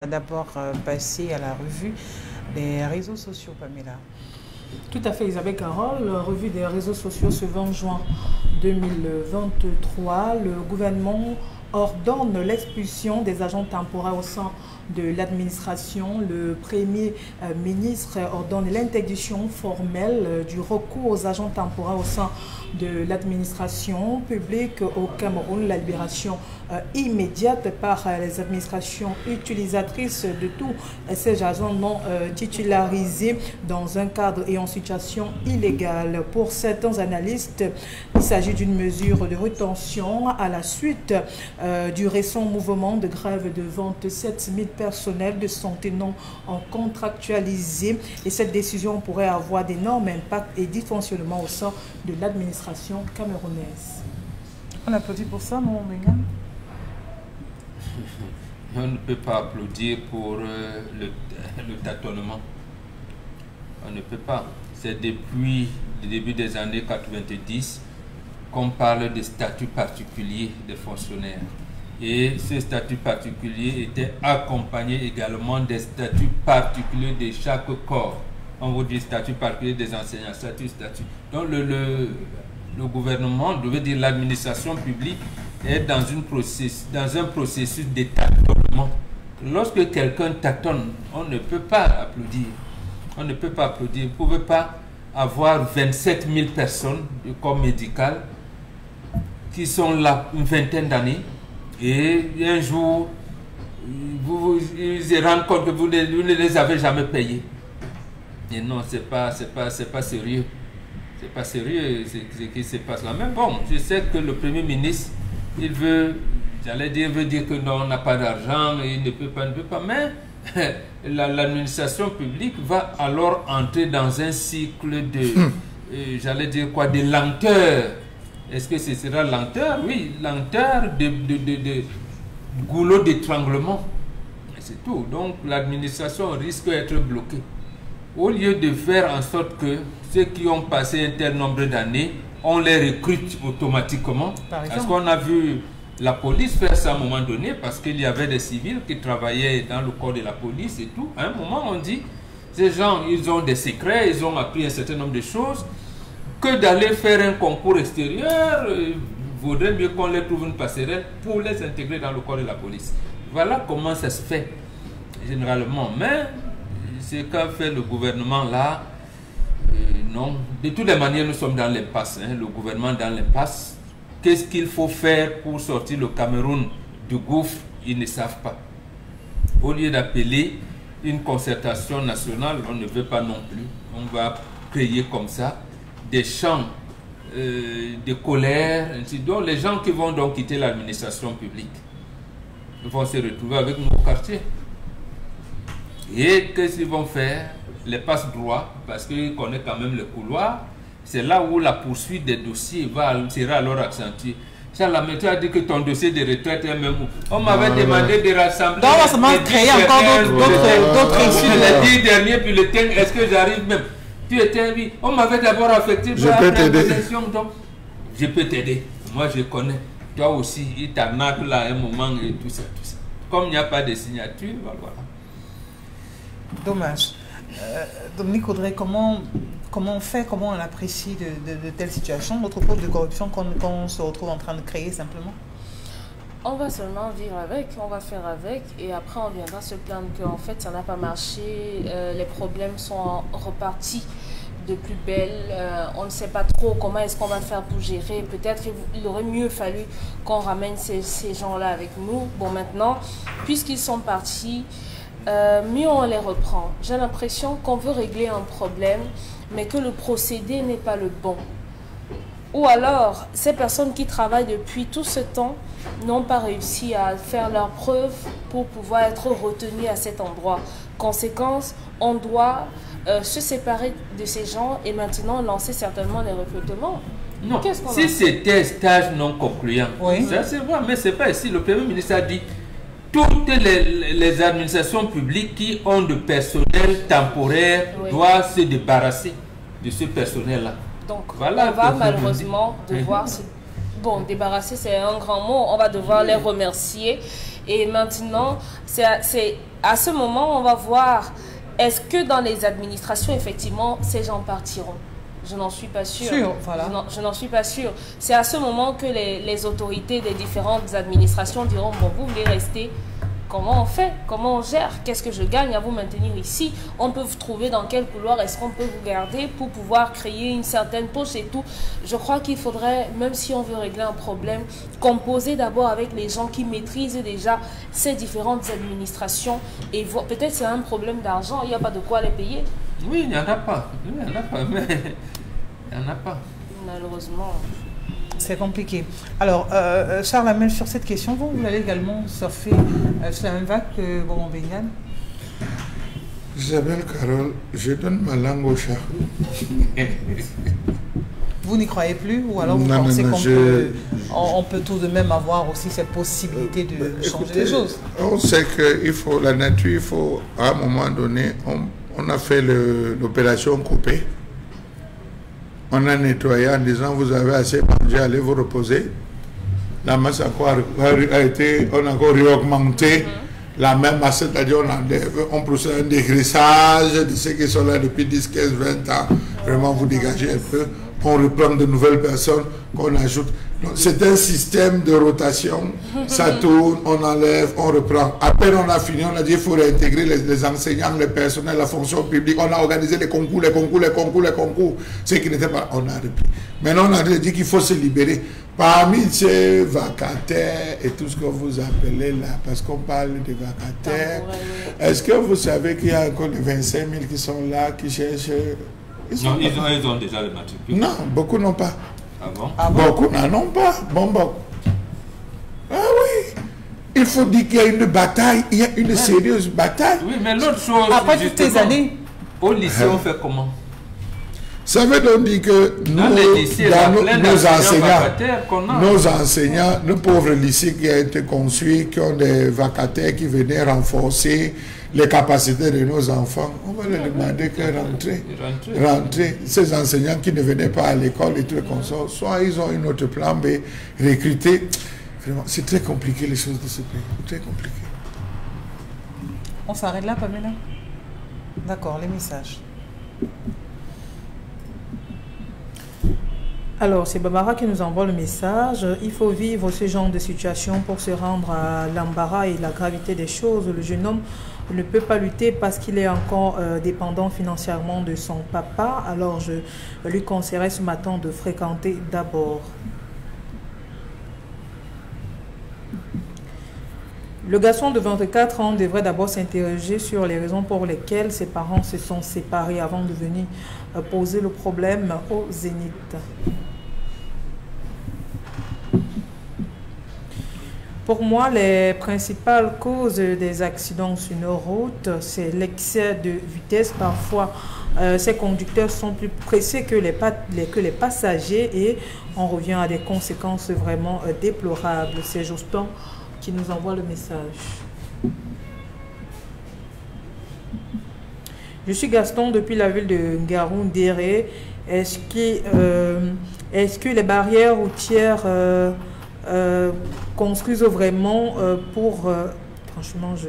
D'abord passer à la revue des réseaux sociaux, Pamela. Tout à fait, Isabelle Carole. Revue des réseaux sociaux ce 20 juin 2023. Le gouvernement ordonne l'expulsion des agents temporaires au sein de l'administration. Le Premier ministre ordonne l'interdiction formelle du recours aux agents temporaires au sein de l'administration publique au Cameroun. La libération immédiate par les administrations utilisatrices de tous ces agents non titularisés dans un cadre et en situation illégale. Pour certains analystes, il s'agit d'une mesure de rétention à la suite du récent mouvement de grève de 27 000 personnels de santé non contractualisés. Et cette décision pourrait avoir d'énormes impacts et dysfonctionnements au sein de l'administration camerounaise. On applaudit pour ça, non, Megan? On ne peut pas applaudir pour le tâtonnement. On ne peut pas. C'est depuis le début des années 90 qu'on parle de statut particulier des fonctionnaires. Et ce statut particulier était accompagné également des statuts particuliers de chaque corps. On vous dit statut particulier des enseignants, statut. Donc le gouvernement, je veux dire l'administration publique, est dans un processus de tâtonnement. Lorsque quelqu'un tâtonne, on ne peut pas applaudir. On ne peut pas applaudir. Vous ne pouvez pas avoir 27 000 personnes du corps médical qui sont là une vingtaine d'années et un jour, vous se rendez compte que vous ne les avez jamais payés. Et non, c'est pas sérieux. C'est pas sérieux ce qui se passe là. Mais bon, je sais que le Premier ministre, il veut dire que non, on n'a pas d'argent, il ne peut pas, mais l'administration publique va alors entrer dans un cycle de, de lenteur. Est-ce que ce sera lenteur? Oui, lenteur de goulot d'étranglement. C'est tout. Donc l'administration risque d'être bloquée. Au lieu de faire en sorte que ceux qui ont passé un tel nombre d'années, on les recrute automatiquement. Parce qu'on a vu la police faire ça à un moment donné, parce qu'il y avait des civils qui travaillaient dans le corps de la police et tout. À un moment, on dit, ces gens, ils ont des secrets, ils ont appris un certain nombre de choses, que d'aller faire un concours extérieur, vaudrait mieux qu'on les trouve une passerelle pour les intégrer dans le corps de la police. Voilà comment ça se fait, généralement. Mais ce qu'a fait le gouvernement là, non. De toutes les manières, nous sommes dans l'impasse. Le gouvernement dans l'impasse. Qu'est-ce qu'il faut faire pour sortir le Cameroun du gouffre? Ils ne savent pas. Au lieu d'appeler une concertation nationale, on ne veut pas non plus. On va créer comme ça des champs de colère. Donc les gens qui vont donc quitter l'administration publique vont se retrouver avec nos quartiers. Et qu'est-ce qu'ils vont faire? Les passe droits, parce qu'ils connaissent quand même le couloir. C'est là où la poursuite des dossiers sera alors accentuée. Ça, la méthode a dit que ton dossier de retraite est même où. On m'avait demandé de rassembler. Donc, on va seulement créer encore d'autres issues. Les 10 derniers, puis le 15, est-ce que j'arrive même? Tu étais, oui. On m'avait d'abord affecté. Je peux t'aider. Donc, je peux t'aider. Moi, je connais. Toi aussi, il t'arnaque là à un moment et tout ça, tout ça. Comme il n'y a pas de signature, voilà. Dommage. Dominique Audrey, comment on fait, comment on apprécie de telles situations, notre cause de corruption qu'on se retrouve en train de créer simplement? On va seulement vivre avec, on va faire avec et après on viendra se plaindre qu'en fait ça n'a pas marché, les problèmes sont repartis de plus belle, on ne sait pas trop comment est-ce qu'on va faire pour gérer. Peut-être il aurait mieux fallu qu'on ramène ces gens-là avec nous. Bon, maintenant, puisqu'ils sont partis, mieux on les reprend. J'ai l'impression qu'on veut régler un problème, mais que le procédé n'est pas le bon. Ou alors, ces personnes qui travaillent depuis tout ce temps n'ont pas réussi à faire leurs preuves pour pouvoir être retenues à cet endroit. Conséquence, on doit se séparer de ces gens et maintenant lancer certainement les recrutements. Non, si c'était stage non concluant, oui, ça c'est vrai, mais c'est pas ici. Le Premier ministre a dit toutes les administrations publiques qui ont de personnel temporaire, oui, doivent se débarrasser de ce personnel-là. Donc, voilà, on va malheureusement devoir se... Bon, débarrasser, c'est un grand mot. On va devoir les remercier Et maintenant, c'est à ce moment, on va voir, est-ce que dans les administrations, effectivement, ces gens partiront? Je n'en suis pas sûre. Voilà. Je n'en suis pas sûre. C'est à ce moment que les autorités des différentes administrations diront, bon, vous voulez rester? Comment on fait? Comment on gère? Qu'est-ce que je gagne à vous maintenir ici? On peut vous trouver dans quel couloir? Est-ce qu'on peut vous garder pour pouvoir créer une certaine poche et tout? Je crois qu'il faudrait, même si on veut régler un problème, composer d'abord avec les gens qui maîtrisent déjà ces différentes administrations et voir. Peut-être c'est un problème d'argent, il n'y a pas de quoi les payer. Oui, il n'y en a pas. Il n'y en a pas, mais il n'y en a pas. Malheureusement. C'est compliqué. Alors, Charles Amel, sur cette question, vous allez également surfer sur la même vague que Bobo Benyan? Isabelle Carole, je donne ma langue au chat. Vous n'y croyez plus ou alors vous pensez qu'on peut tout de même avoir aussi cette possibilité de changer les choses? On sait qu'il faut, la nature, il faut, à un moment donné, on a fait l'opération coupée. On a nettoyé en disant vous avez assez mangé, allez vous reposer. La masse a été, on a encore réaugmenté la même masse, c'est-à-dire on procède à un dégraissage de ceux qui sont là depuis 10, 15, 20 ans. Vraiment vous dégagez un peu, on reprend de nouvelles personnes qu'on ajoute. C'est un système de rotation, ça tourne, on enlève, on reprend. Après on a fini, on a dit qu'il faut réintégrer les enseignants, les personnels, la fonction publique. On a organisé les concours, ce qui n'était pas, on a repris. Maintenant on a dit qu'il faut se libérer. Parmi ces vacataires et tout ce que vous appelez là, parce qu'on parle de vacataires, est-ce que vous savez qu'il y a encore les 25 000 qui sont là, qui cherchent... Non, ils ont déjà le matricule. Non, beaucoup n'ont pas. Ah bon? Beaucoup n'en ont pas. Bon. Ah oui. Il faut dire qu'il y a une bataille, il y a une sérieuse bataille. Oui, mais l'autre chose... Après toutes ces années... Au lycée, on fait comment? Ça veut donc dire que nos enseignants, nos pauvres lycées qui ont été construits, qui ont des vacataires qui venaient renforcer les capacités de nos enfants, on va leur demander que rentrer. Ces enseignants qui ne venaient pas à l'école et tout comme ça, soit ils ont une autre plan B, recruter. Vraiment, c'est très compliqué les choses de ce pays, très compliqué. On s'arrête là, Pamela? D'accord, les messages. Alors, c'est Barbara qui nous envoie le message. Il faut vivre ce genre de situation pour se rendre à l'embarras et la gravité des choses. Le jeune homme ne peut pas lutter parce qu'il est encore dépendant financièrement de son papa. Alors, je lui conseillerais ce matin de fréquenter d'abord. Le garçon de 24 ans devrait d'abord s'interroger sur les raisons pour lesquelles ses parents se sont séparés avant de venir poser le problème au Zénith. Pour moi, les principales causes des accidents sur nos routes, c'est l'excès de vitesse. Parfois, ces conducteurs sont plus pressés que les passagers et on revient à des conséquences vraiment déplorables. C'est Joston qui nous envoie le message. Je suis Gaston depuis la ville de Ngaroundéré. Est-ce que les barrières routières construisent vraiment pour... franchement, je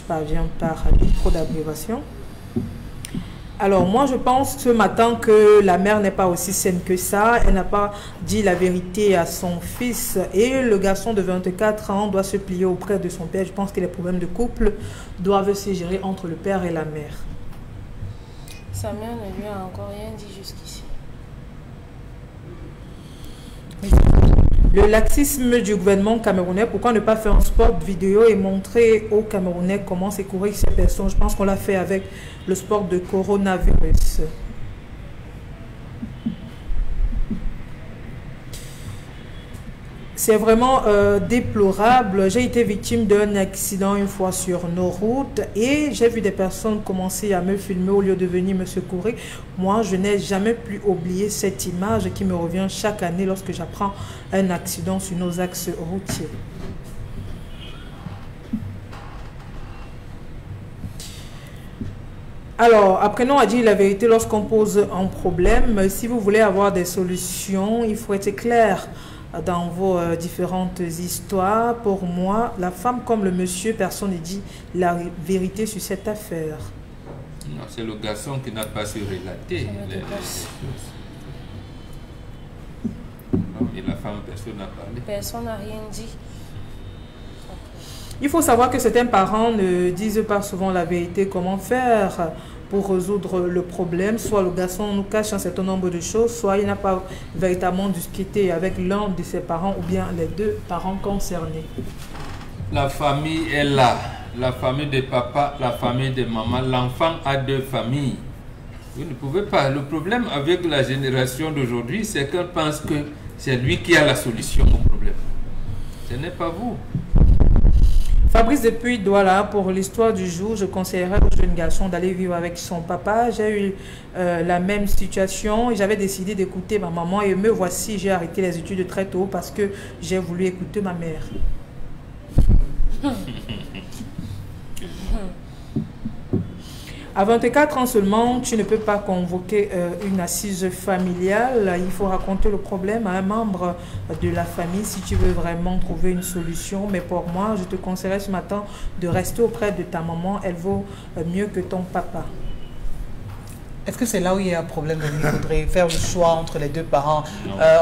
parviens par trop d'abréviation. Alors, moi, je pense ce matin que la mère n'est pas aussi saine que ça. Elle n'a pas dit la vérité à son fils. Et le garçon de 24 ans doit se plier auprès de son père. Je pense que les problèmes de couple doivent se gérer entre le père et la mère. Sa mère ne lui a encore rien dit jusqu'ici. Le laxisme du gouvernement camerounais, pourquoi ne pas faire un sport vidéo et montrer aux Camerounais comment secourir ces personnes? Je pense qu'on l'a fait avec le sport de coronavirus. C'est vraiment déplorable. J'ai été victime d'un accident une fois sur nos routes et j'ai vu des personnes commencer à me filmer au lieu de venir me secourir. Moi, je n'ai jamais plus oublié cette image qui me revient chaque année lorsque j'apprends un accident sur nos axes routiers. Alors, apprenons à dire la vérité lorsqu'on pose un problème. Si vous voulez avoir des solutions, il faut être clair dans vos différentes histoires. Pour moi, la femme comme le monsieur, personne ne dit la vérité sur cette affaire. Non, c'est le garçon qui n'a pas su relater les choses. Non, et la femme, personne n'a parlé. Personne n'a rien dit. Il faut savoir que certains parents ne disent pas souvent la vérité. Comment faire pour résoudre le problème? Soit le garçon nous cache un certain nombre de choses, soit il n'a pas véritablement discuté avec l'un de ses parents ou bien les deux parents concernés. La famille est là. La famille de papa, la famille de maman. L'enfant a deux familles. Vous ne pouvez pas. Le problème avec la génération d'aujourd'hui, c'est qu'on pense que c'est lui qui a la solution au problème. Ce n'est pas vous. Fabrice depuis Douala, pour l'histoire du jour, je conseillerais au jeune garçon d'aller vivre avec son papa. J'ai eu la même situation et j'avais décidé d'écouter ma maman et me voici, j'ai arrêté les études très tôt parce que j'ai voulu écouter ma mère. À 24 ans seulement, tu ne peux pas convoquer une assise familiale. Il faut raconter le problème à un membre de la famille si tu veux vraiment trouver une solution. Mais pour moi, je te conseillerais ce matin de rester auprès de ta maman. Elle vaut mieux que ton papa. Est-ce que c'est là où il y a un problème? Il faudrait faire le choix entre les deux parents,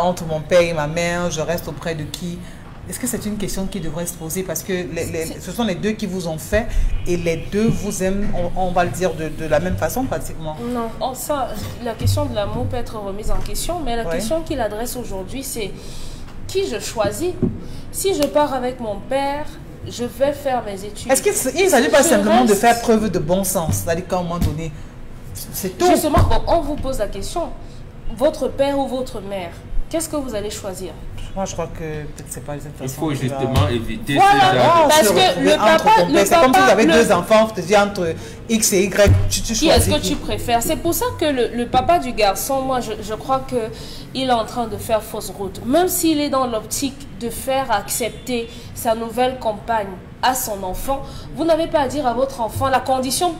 entre mon père et ma mère, je reste auprès de qui? Est-ce que c'est une question qui devrait se poser? Parce que ce sont les deux qui vous ont fait et les deux vous aiment, on va le dire, de la même façon pratiquement. Non, ça, la question de l'amour peut être remise en question, mais la question qu'il adresse aujourd'hui, c'est qui je choisis. Si je pars avec mon père, je vais faire mes études. Est-ce qu'il ne s'agit pas simplement de faire preuve de bon sens? C'est-à-dire qu'à un moment donné, c'est tout. Justement, on vous pose la question, votre père ou votre mère, qu'est-ce que vous allez choisir? Moi, je crois que peut-être c'est pas cette façon. Il faut justement éviter voilà, parce que le papa, c'est comme si tu avais deux enfants, je te dis entre X et Y, tu choisis. Qui est-ce que tu préfères? C'est pour ça que le papa du garçon, moi, je crois qu'il est en train de faire fausse route. Même s'il est dans l'optique de faire accepter sa nouvelle compagne à son enfant, vous n'avez pas à dire à votre enfant la condition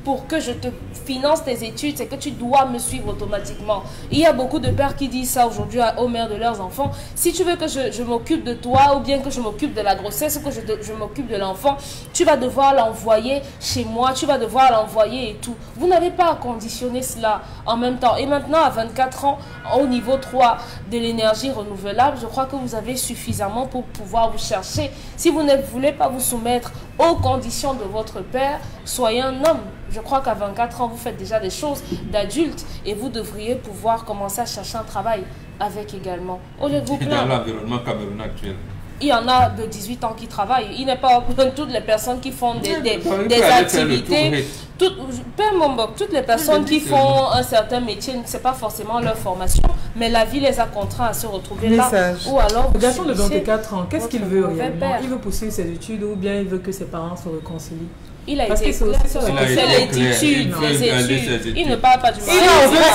pour que je te finance tes études, c'est que tu dois me suivre automatiquement. Il y a beaucoup de pères qui disent ça aujourd'hui aux mères de leurs enfants. Si tu veux que je m'occupe de toi ou bien que je m'occupe de la grossesse ou que je m'occupe de l'enfant, tu vas devoir l'envoyer chez moi, tu vas devoir l'envoyer et tout. Vous n'avez pas à conditionner cela en même temps. Et maintenant, à 24 ans, au niveau 3 de l'énergie renouvelable, je crois que vous avez suffisamment pour pouvoir vous chercher. Si vous ne voulez pas vous soumettre aux conditions de votre père, soyez un homme. Je crois qu'à 24 ans, vous faites déjà des choses d'adulte et vous devriez pouvoir commencer à chercher un travail avec également. Au lieu de vous plaindre. Dans l'environnement camerounais actuel. Il y en a de 18 ans qui travaillent. Il n'est pas toutes les personnes qui font des activités. Toutes les personnes qui font un certain métier, ce n'est pas forcément leur formation, mais la vie les a contraints à se retrouver là. Ou alors, le garçon de 24 ans, qu'est-ce qu'il veut réellement? Il veut poursuivre ses études ou bien il veut que ses parents se réconcilient? Il a été clair, c'est l'étude, les études. Il ne parle pas du mariage.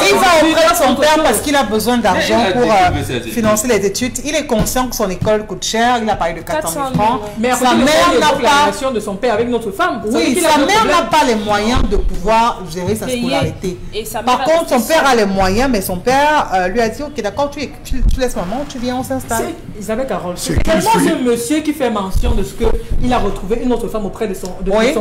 Il va auprès de son père parce qu'il a besoin d'argent pour financer les études. Il est conscient que son école coûte cher. Il a parlé de 400 000 francs. Mais sa mère n'a pas la relation de son père avec notre femme. Oui, sa mère n'a pas les moyens de pouvoir gérer sa scolarité. Par contre, son père a les moyens, mais son père lui a dit, ok, d'accord, tu laisses maman, tu viens, on s'installe. Isabelle Carole, c'est tellement ce monsieur qui fait mention de ce qu'il a retrouvé une autre femme auprès de son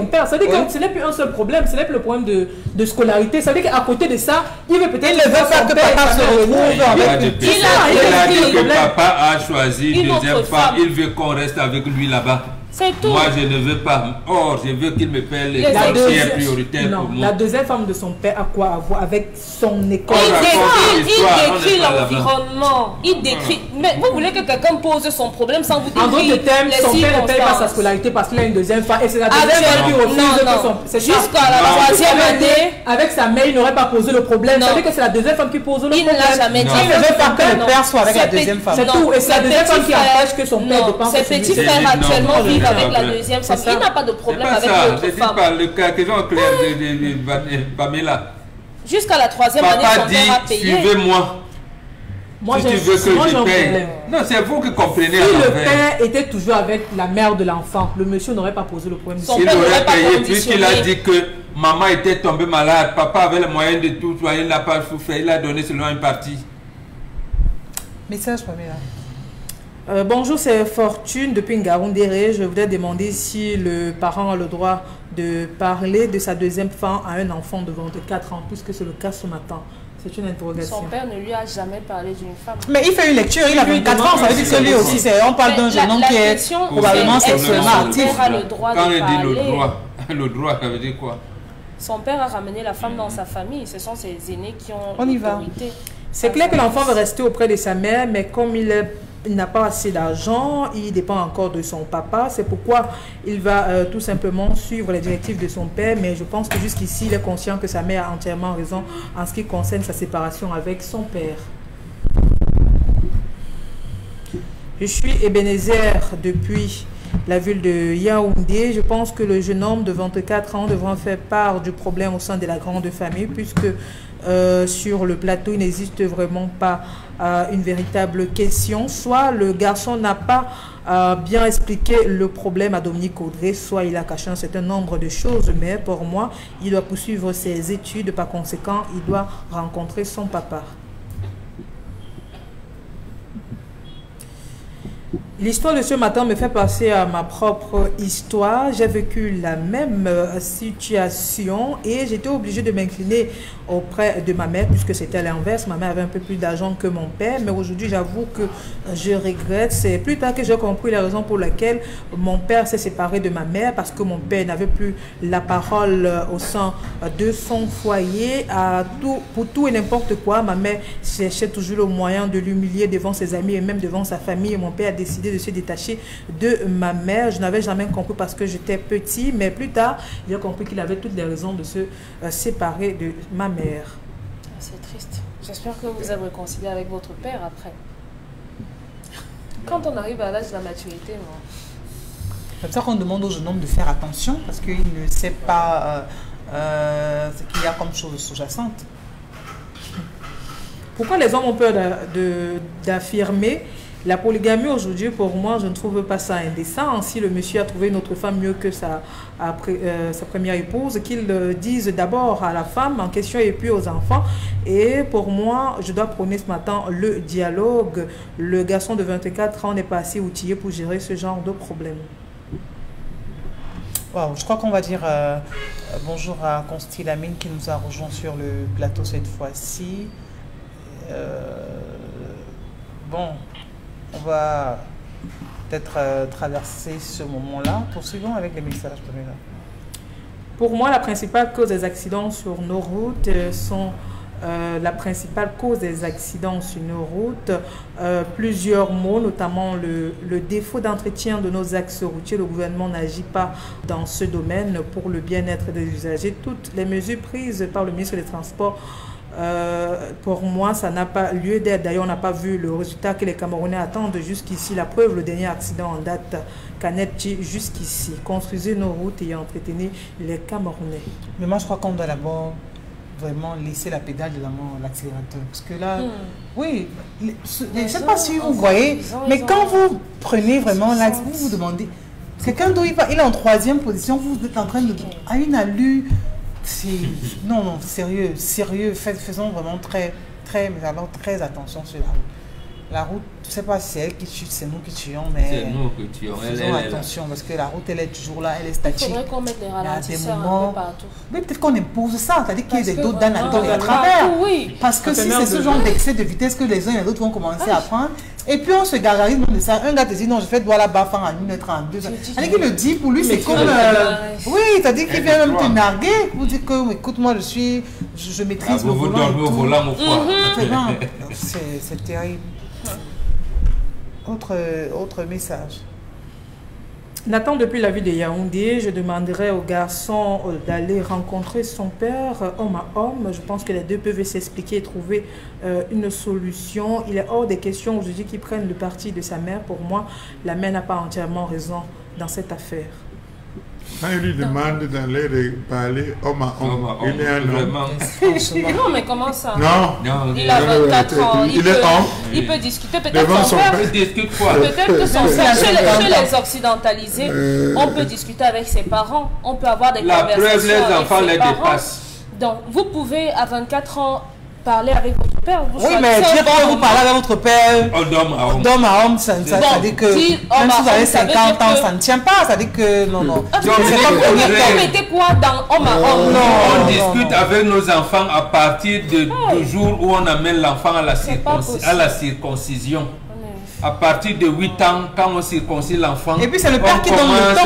père. Ça veut dire que ce n'est plus un seul problème, ce n'est plus le problème de scolarité. Ça veut dire qu'à côté de ça, il veut peut-être... Il ne veut pas que papa se retrouve avec... Il a dit que papa a choisi une deuxième femme, il veut qu'on reste avec lui là-bas. C'est tout. Moi, je ne veux pas. Or, je veux qu'il me paie les choses qui est prioritaire pour moi. La deuxième femme de son père a quoi à voir avec son école? Il décrit l'environnement. Il décrit. Mais vous voulez que quelqu'un pose son problème sans vous décrire? En d'autres termes, son père ne paye pas sa scolarité parce qu'il a une deuxième femme. Et c'est la deuxième femme qui refuse que son... Jusqu'à la 3e année. Avec sa mère, il n'aurait pas posé le problème. Ça veut dire que c'est la deuxième femme qui pose le problème. Il ne l'a jamais dit. Il ne veut pas que le père soit avec la deuxième femme. C'est tout. Et c'est la deuxième femme qui empêche que son père dépense. Ses petits frères actuellement vivent avec la deuxième femme. Il n'a pas de problème avec l'autre femme. C'est pas le cas que j'en clair de Pamela. Jusqu'à la 3e année, son père a payé. Suivez-moi. Moi, si tu veux que je paye. Non, c'est vous qui comprenez. Si le père était toujours avec la mère de l'enfant, le monsieur n'aurait pas posé le problème. Il aurait payé puisqu'il a dit que maman était tombée malade, papa avait les moyens de tout soigner, il n'a pas souffert, il a donné seulement une partie. Message, Pamela. Bonjour, c'est Fortune depuis Ngaoundéré. Je voudrais demander si le parent a le droit de parler de sa deuxième femme à un enfant de 24 ans, puisque c'est le cas ce matin. C'est une interrogation. Son père ne lui a jamais parlé d'une femme. Mais il fait une lecture, il a 24 ans, ça veut dire que lui aussi, on parle d'un jeune homme qui est probablement sexuellement actif. Quand on dit le droit, ça veut dire quoi? Son père a ramené la femme dans sa famille. Ce sont ses aînés qui ont l'autorité. C'est clair que l'enfant veut rester auprès de sa mère, mais comme il n'a pas assez d'argent, il dépend encore de son papa. C'est pourquoi il va tout simplement suivre les directives de son père. Mais je pense que jusqu'ici, il est conscient que sa mère a entièrement raison en ce qui concerne sa séparation avec son père. Je suis Ebenezer depuis la ville de Yaoundé. Je pense que le jeune homme de 24 ans devra faire part du problème au sein de la grande famille, puisque sur le plateau, il n'existe vraiment pas une véritable question. Soit le garçon n'a pas bien expliqué le problème à Dominique Audrey, soit il a caché un certain nombre de choses, mais pour moi, il doit poursuivre ses études. Par conséquent, il doit rencontrer son papa. L'histoire de ce matin me fait penser à ma propre histoire. J'ai vécu la même situation et j'étais obligée de m'incliner auprès de ma mère puisque c'était à l'inverse. Ma mère avait un peu plus d'argent que mon père, mais aujourd'hui j'avoue que je regrette. C'est plus tard que j'ai compris la raison pour laquelle mon père s'est séparé de ma mère, parce que mon père n'avait plus la parole au sein de son foyer. Pour tout et n'importe quoi, ma mère cherchait toujours le moyen de l'humilier devant ses amis et même devant sa famille. Et mon père a décidé de se détacher de ma mère. Je n'avais jamais compris parce que j'étais petit, mais plus tard, j'ai compris qu'il avait toutes les raisons de se séparer de ma mère. C'est triste. J'espère que vous avez réconcilié avec votre père après. Quand on arrive à l'âge de la maturité, non. C'est pour ça qu'on demande aux jeunes hommes de faire attention, parce qu'ils ne savent pas ce qu'il y a comme chose sous-jacente. Pourquoi les hommes ont peur d'affirmer la polygamie aujourd'hui? Pour moi, je ne trouve pas ça indécent. Si le monsieur a trouvé une autre femme mieux que sa première épouse, qu'il le dise d'abord à la femme en question et puis aux enfants. Et pour moi, je dois prôner ce matin le dialogue. Le garçon de 24 ans n'est pas assez outillé pour gérer ce genre de problème. Wow, je crois qu'on va dire bonjour à Consti Lamine qui nous a rejoint sur le plateau cette fois-ci. Bon, on va peut-être traverser ce moment-là. Poursuivons avec les messages. Pour moi, la principale cause des accidents sur nos routes plusieurs mots, notamment le défaut d'entretien de nos axes routiers. Le gouvernement n'agit pas dans ce domaine pour le bien-être des usagers. Toutes les mesures prises par le ministre des Transports, pour moi, ça n'a pas lieu d'être. D'ailleurs, on n'a pas vu le résultat que les Camerounais attendent jusqu'ici. La preuve, le dernier accident en date, Canet jusqu'ici. Construisez nos routes et entretenez les Camerounais. Mais moi, je crois qu'on doit d'abord vraiment laisser la pédale de la main à l'accélérateur. Parce que là, oui, je ne sais pas si vous voyez, mais quand vous prenez vraiment l'axe, vous vous demandez, quelqu'un d'où il est en 3e position, vous êtes en train de... à une allure... Non, sérieux, faisons vraiment très attention sur la route. La route, je ne sais pas si c'est elle qui tue, c'est nous qui tuons, mais c'est nous qui tuons. Faisons attention parce que la route, elle est toujours là, elle est statique. Il faudrait qu'on mette les ralentisseurs un peu partout. Mais peut-être qu'on impose ça, c'est-à-dire qu'il y ait des d'autres dans à travers. Oui. Parce que si c'est ce genre d'excès de vitesse que les uns et les autres vont commencer à prendre, et puis on se gargarise de ça. Un gars te dit non, je fais droit là-bas en 1h32. C'est-à-dire qu'il le dit, pour lui, c'est comme. Oui, c'est-à-dire qu'il vient même te narguer pour dire que, écoute, moi, je maîtrise le volant. Vous dormez au volant, mon frère. C'est terrible. Autre message. Nathan, depuis la ville de Yaoundé, je demanderais au garçon d'aller rencontrer son père, homme à homme. Je pense que les deux peuvent s'expliquer et trouver une solution. Il est hors des questions aujourd'hui qu'ils prennent le parti de sa mère. Pour moi, la mère n'a pas entièrement raison dans cette affaire. Quand il lui demande d'aller parler homme à homme, il est un homme. Non, mais comment ça? Non, il a 24 ans. Il peut discuter. Peut-être que son père, chez les occidentalisés, on peut discuter avec ses parents. On peut avoir des conversations avec ses parents. Donc, vous pouvez, à 24 ans, parler avec votre père. Vous Oui, mais dire que vous parlez avec votre père D'homme à homme. d'homme à homme, ça veut dire que si même si vous avez ça veut 50 dire ans, que- ça ne tient pas. Ça veut dire que non, non. Vous mettez quoi dans homme à homme? On non, discute non. avec nos enfants à partir du jour où on amène l'enfant à la circoncision. À partir de 8 ans, quand on circoncise l'enfant, Et puis c'est le père qui donne le temps,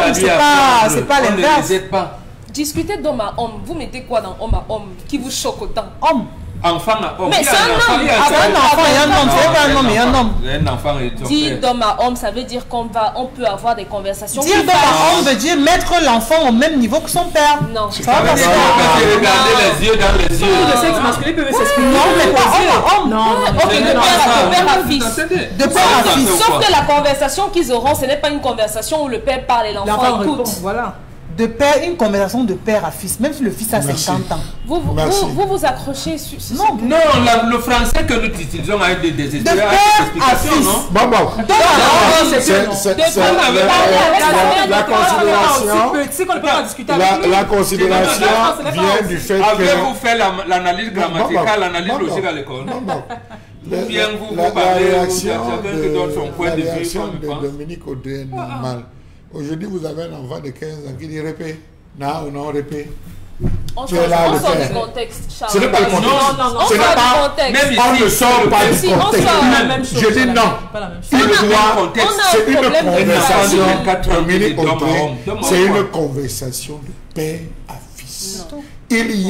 c'est pas l'inverse. On ne les aide pas. Discutez d'homme à homme. Vous mettez quoi dans homme à homme qui vous choque autant? Homme. Enfant à homme. Mais Il y a c'est un enfant, homme. il y a C'est un enfant et un homme. C'est pas un homme et un homme. Un enfant et son Dit père. d'homme à homme, ça veut dire qu'on peut avoir des conversations. Dire d'homme à homme veut dire mettre l'enfant au même niveau que son père. Non. Ça Ça va veut pas dire se qu'on faire. peut se regarder les yeux dans les yeux. Le sexe masculin peut s'exprimer. Non, mais pas homme à homme. Non, Ok, de père à fils. De père à fils. Sauf que la conversation qu'ils auront, ce n'est pas une conversation où le père parle et L'enfant l'enfant répond, écoute. voilà. De père, une conversation de père à fils, même si le fils a Merci. 50 ans. Merci. Vous accrochez sur ce... Non, Non, le français que nous utilisons avec des de explications, père à fils. non? Bon, bon. La considération, C'est qu'on ne peut pas discuter avec lui. la considération vient du fait Avez-vous que... fait l'analyse grammaticale, l'analyse Bon, bon. logique à l'école? Non, non. bien vous La parlez, réaction chacun qui donne son point de vue, de comme Dominique Audrey est normale. Aujourd'hui, vous avez un enfant de 15 ans qui dit répé. Non ou non, répé. On Tu es là, sort le du père. contexte, Charles. Ce n'est pas le contexte. On Ce n'est sort pas... du contexte. Même On ne ici, sort pas du Si, on contexte. sort la même chose. Je dis non. Pas la même chose. Il doit... on a C'est un une problème de conversation, famille. Dominique D'homme à Audrey, homme. c'est une conversation de père à fils. Il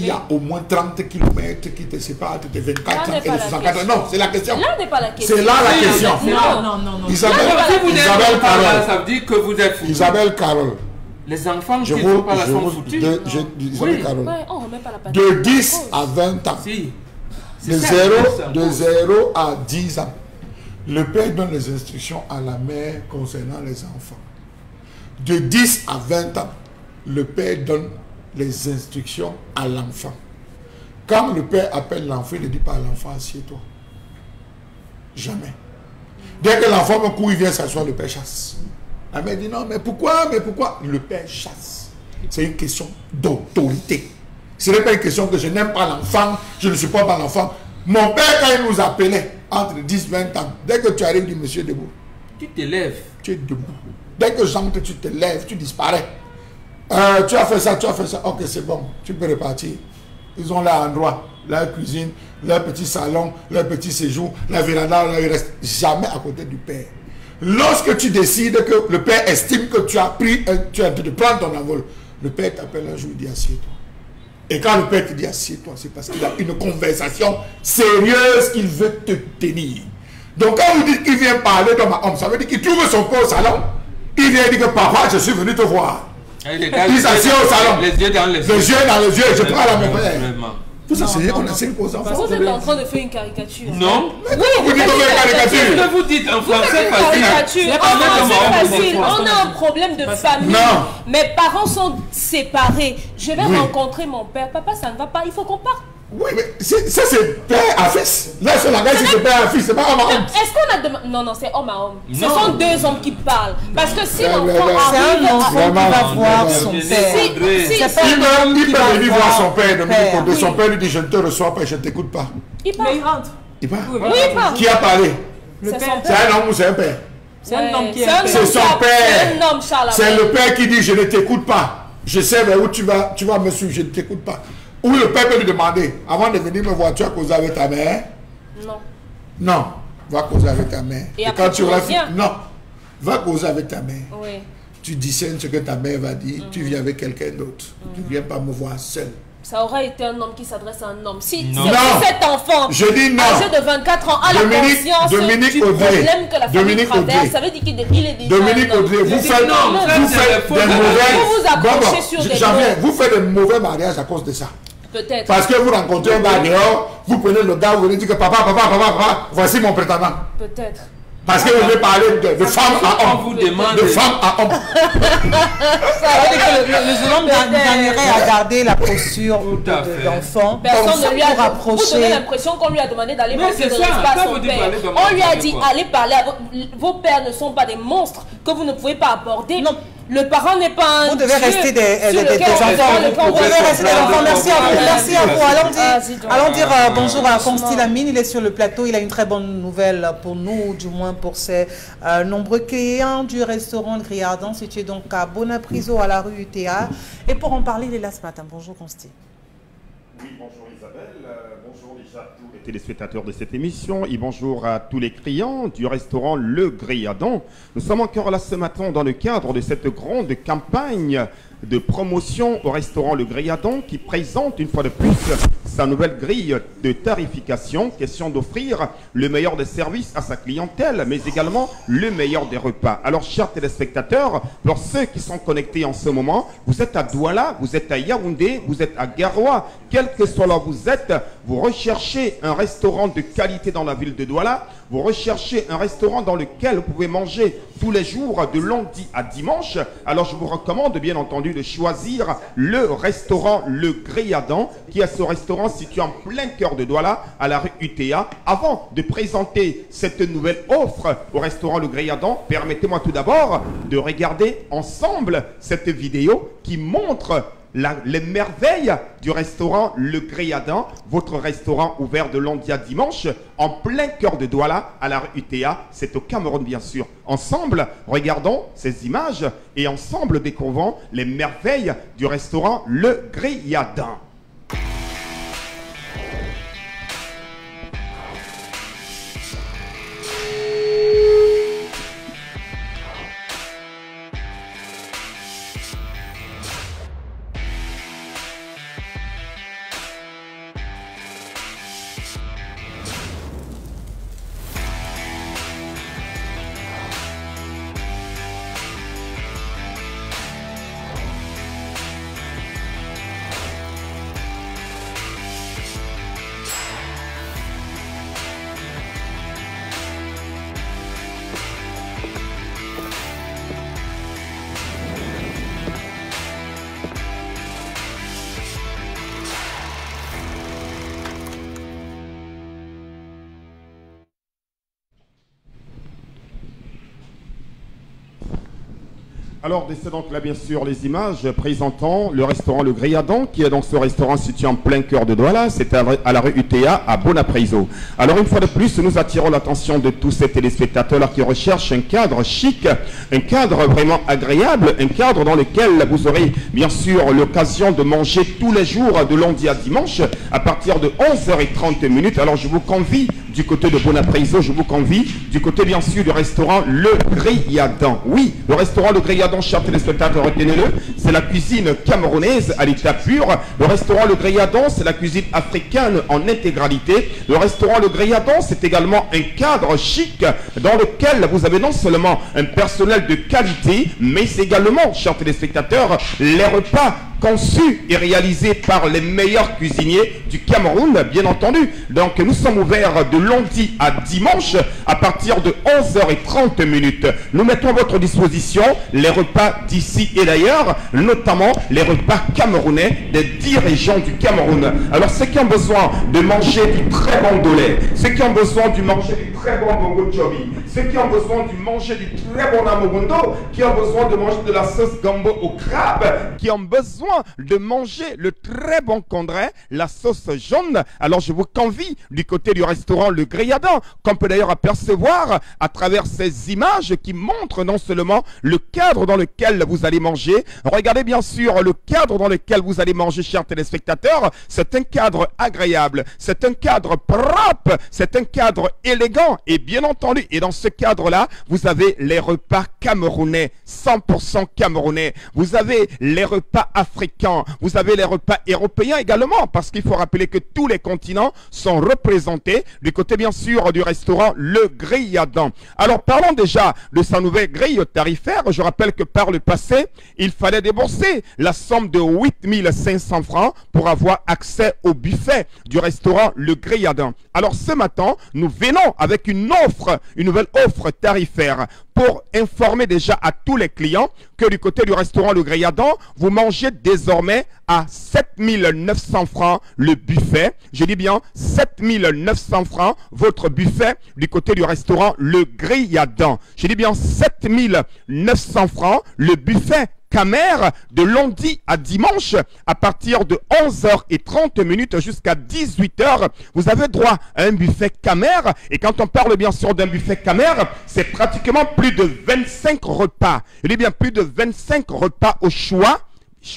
y a au moins 30 km qui te séparent entre tes 24 ans Là et n'est les pas la 64 ans. question. Non, c'est la question. Là n'est pas la question. C'est là la question. Non. Isabelle Si vous n'êtes Isabelle pas là, Carole. ça veut dire que vous êtes foutu. Isabelle Carole. Les enfants qui Je ne vous... sont pas là sont foutus. Isabelle Carole. Ouais, on remet pas la patate. De 10 à 20 ans. Si. De C'est ça, 0 à 10 ans. Le père donne les instructions à la mère concernant les enfants. De 10 à 20 ans, le père donne les instructions à l'enfant. Quand le père appelle l'enfant, il ne dit pas à l'enfant, assieds-toi. Jamais. Dès que l'enfant me court, il vient s'asseoir, le père chasse. La mère dit non, mais pourquoi? Le père chasse. C'est une question d'autorité. Ce n'est pas une question que je n'aime pas l'enfant, je ne supporte pas l'enfant. Mon père, quand il nous appelait, entre 10 et 20 ans, dès que tu arrives, il dit, monsieur, debout. Tu te lèves. Tu es debout. Dès que j'entre, tu te lèves, tu disparais. Tu as fait ça, ok, c'est bon, tu peux repartir. Ils ont leur endroit, leur cuisine, leur petit salon, leur petit séjour, la véranda, là, ils restent jamais à côté du père. Lorsque tu décides que le père estime que tu as pris, tu as de prendre ton envol, le père t'appelle un jour, il dit assieds-toi. Et quand le père te dit assieds-toi, c'est parce qu'il a une conversation sérieuse qu'il veut te tenir. Donc quand vous dites qu'il vient parler d'homme à homme, ça veut dire qu'il trouve son père au salon. Il vient dire que papa, je suis venu te voir. Il s'assied au salon. Les yeux dans les yeux. Les yeux dans les yeux, je prends la même père. Vraiment. Vous essayez qu'on enseigne aux enfants. Vous êtes en train de faire une caricature. Non. Vous dites qu'on fait une Ce caricature. que vous dites en Vous faites français une facile. caricature. En français facile. On a un problème de famille. Non. Mes parents sont séparés. Je vais Oui. rencontrer mon père. Papa, ça ne va pas. Il faut qu'on parte. Oui, mais ça c'est père à fils. Là, c'est la gage, c'est père à fils, c'est pas homme à homme. Est-ce qu'on a demandé... Non, c'est homme à homme. Ce Non. sont deux hommes qui parlent. Parce que si Ouais, l'enfant ouais, ouais. C'est arrive... un enfant qui va Vraiment, voir vraiment. son Si- père. Si- C'est pas si- un homme Il qui peut va venir voir son père, Dominique père. Audrey. Son père lui dit je ne te reçois pas, je ne t'écoute pas. Il part. Mais il rentre. Il part. Oui, il part. Qui a parlé? Le C'est père. son C'est un homme ou c'est un père? C'est un homme qui est C'est un père. C'est homme son qui a- père. C'est un homme, Charles. C'est le père qui dit je ne t'écoute pas. Je sais vers où tu vas me suivre, je ne t'écoute pas. Ou le père peut lui demander, avant de venir me voir, tu as causé avec ta mère? Non. Non, va causer avec ta mère. Et après, tu auras reviens. non, va causer avec ta mère. Oui. Tu discernes ce que ta mère va dire, tu viens avec quelqu'un d'autre. Tu ne viens pas me voir seul. Ça aurait été un homme qui s'adresse à un homme. Si Non. si Non. cet enfant, Je dis non. âgé de 24 ans, a la Dominique- conscience Dominique du Audrey. problème que la famille Dominique traverse, Audrey. ça veut dire qu'il est déjà Dominique un homme. Audrey, vous dis faites, non, vous faites vous des mauvais... vous vous accrochez sur des j'en viens. mots. Vous faites des mauvais mariages à cause de ça. Peut-être. Parce que vous rencontrez un gars dehors, vous prenez le gars, vous venez dire que papa, voici mon prétendant. Peut-être. Parce que vous voulez parler de femme à On homme. vous demande. De femme à homme. Ça veut dire que le jeune homme gagnerait à garder la posture Tout à fait. d'enfant. Personne ne lui a pour vous donnez approcher. l'impression qu'on lui a demandé d'aller Mais voir c'est dans ça, l'espace ça son vous dit père. parler de On lui a n'importe dit quoi. allez parler à vos pères ne sont pas des monstres que vous ne pouvez pas aborder. Non. Le parent n'est pas un Vous devez dieu rester des sur lequel on enfants. Vous devez rester des enfants. Merci à vous. Merci à vous. Allons dire bonjour à Consti Lamine. Il est sur le plateau. Il a une très bonne nouvelle pour nous, du moins pour ses nombreux clients du restaurant Griardon, situé donc à Bonapriso, à la rue UTA. Et pour en parler, il est là ce matin. Bonjour Consti. Oui, bonjour Isabelle. Bonjour déjà à tous les téléspectateurs de cette émission et bonjour à tous les clients du restaurant Le Griardon. Nous sommes encore là ce matin dans le cadre de cette grande campagne de promotion au restaurant Le Griardon qui présente une fois de plus sa nouvelle grille de tarification, question d'offrir le meilleur des services à sa clientèle, mais également le meilleur des repas. Alors, chers téléspectateurs, pour ceux qui sont connectés en ce moment, vous êtes à Douala, vous êtes à Yaoundé, vous êtes à Garoua, quel que soit là où vous êtes, vous recherchez un restaurant de qualité dans la ville de Douala, vous recherchez un restaurant dans lequel vous pouvez manger tous les jours de lundi à dimanche, alors je vous recommande bien entendu de choisir le restaurant Le Griardon, qui est ce restaurant situé en plein cœur de Douala, à la rue UTA. Avant de présenter cette nouvelle offre au restaurant Le Griardon, permettez-moi tout d'abord de regarder ensemble cette vidéo qui montre les merveilles du restaurant Le Griardon, votre restaurant ouvert de lundi à dimanche, en plein cœur de Douala, à la rue UTA, c'est au Cameroun bien sûr. Ensemble, regardons ces images et ensemble découvrons les merveilles du restaurant Le Griardon. Alors, c'est donc là, bien sûr, les images présentant le restaurant Le Griardon, qui est donc ce restaurant situé en plein cœur de Douala. C'est à la rue UTA, à Bonapriso. Alors, une fois de plus, nous attirons l'attention de tous ces téléspectateurs qui recherchent un cadre chic, un cadre vraiment agréable, un cadre dans lequel vous aurez, bien sûr, l'occasion de manger tous les jours, de lundi à dimanche, à partir de 11h30. Alors, je vous convie du côté de Bonapriso, je vous convie du côté, bien sûr, du restaurant Le Griardon. Oui, le restaurant Le Griardon, chers téléspectateurs, retenez-le, c'est la cuisine camerounaise à l'état pur. Le restaurant Le Griardon, c'est la cuisine africaine en intégralité. Le restaurant Le Griardon, c'est également un cadre chic dans lequel vous avez non seulement un personnel de qualité, mais également, chers téléspectateurs, les repas conçus et réalisés par les meilleurs cuisiniers du Cameroun, bien entendu. Donc, nous sommes ouverts de lundi à dimanche à partir de 11h30. Nous mettons à votre disposition les repas d'ici et d'ailleurs, notamment les repas camerounais des 10 régions du Cameroun. Alors, ceux qui ont besoin de manger du très bon dolé, ceux qui ont besoin de manger du très bon bongo chobi, ceux qui ont besoin de manger du très bon amogundo, qui ont besoin de manger de la sauce gombo au crabe, qui ont besoin de manger le très bon condré, la sauce jaune, alors je vous convie du côté du restaurant Le Griardon, qu'on peut d'ailleurs apercevoir à travers ces images qui montrent non seulement le cadre dans lequel vous allez manger, regardez bien sûr le cadre dans lequel vous allez manger, chers téléspectateurs, c'est un cadre agréable, c'est un cadre propre, c'est un cadre élégant et bien entendu, et dans ce cadre-là, vous avez les repas camerounais, 100% camerounais, vous avez les repas africains, vous avez les repas européens également, parce qu'il faut rappeler que tous les continents sont représentés du côté bien sûr du restaurant Le Griardon. Alors parlons déjà de sa nouvelle grille tarifaire. Je rappelle que par le passé, il fallait débourser la somme de 8500 francs pour avoir accès au buffet du restaurant Le Griardon. Alors ce matin, nous venons avec une offre, une nouvelle offre tarifaire pour informer déjà à tous les clients que du côté du restaurant Le Griardon, vous mangez désormais à 7 900 francs le buffet. Je dis bien 7 900 francs votre buffet du côté du restaurant Le Grilladan. Je dis bien 7 900 francs le buffet Camer de lundi à dimanche à partir de 11h30 jusqu'à 18h. Vous avez droit à un buffet Camer. Et quand on parle bien sûr d'un buffet Camer, c'est pratiquement plus de 25 repas. Il y a bien plus de 25 repas au choix.